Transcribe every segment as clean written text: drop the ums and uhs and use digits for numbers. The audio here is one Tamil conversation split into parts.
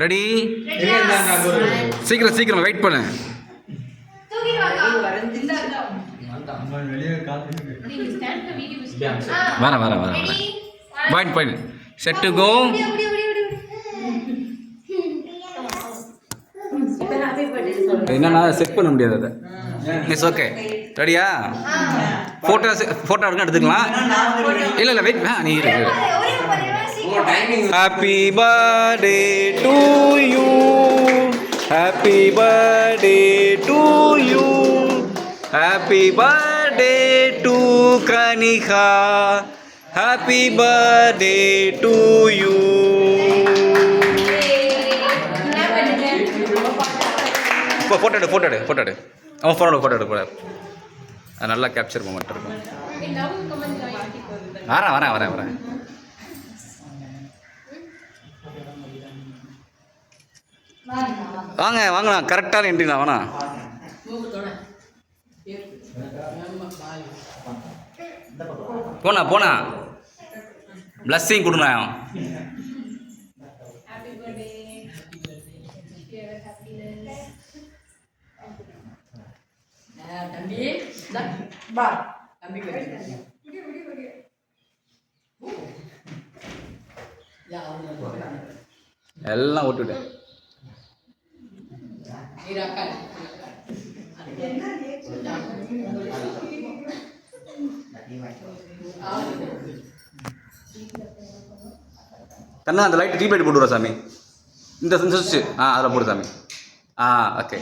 ரெடி? சீக்கிரம் சீக்கிரம் வெயிட் பண்ணு. வர வர வர point point set to go. என்னன்னா செட் பண்ண முடியாது அதை. It's okay. ரெடியா? ஃபோட்டோ எடுத்துக்கலாம். இல்லை இல்லை வெயிட் நீ இருக்கு. Happy birthday to you. Happy birthday to you. Happy birthday to Kanika. Happy birthday to you. Photo எடு. அவன் ஃபோட்டோ எடு போட. நல்லா கேப்சர் மொமெண்ட் இருக்கும். வரேன். வாங்கண்ணா கரெக்டான என்ட்ரிண்ணா வாண்ணா. போனா பிளஸ்ஸிங் கொடுண்ணா. எல்லாம் விட்டுட்டு கண்ணா அந்த லைட் டியூப் லைட் போட்டு விடுறா சாமி. இந்த சுவிட்ச் அதில் போடு சாமி. ஓகே.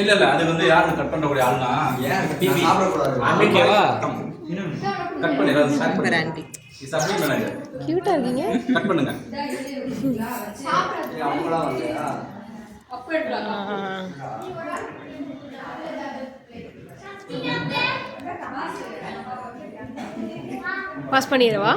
இல்ல அது வந்து யாரு கட் பண்ணக்கூடிய ஆளுனா கட் பண்ணி கியூட்டா இருக்கீங்க. கட் பண்ணுங்க. பாஸ் பண்ணிடவா?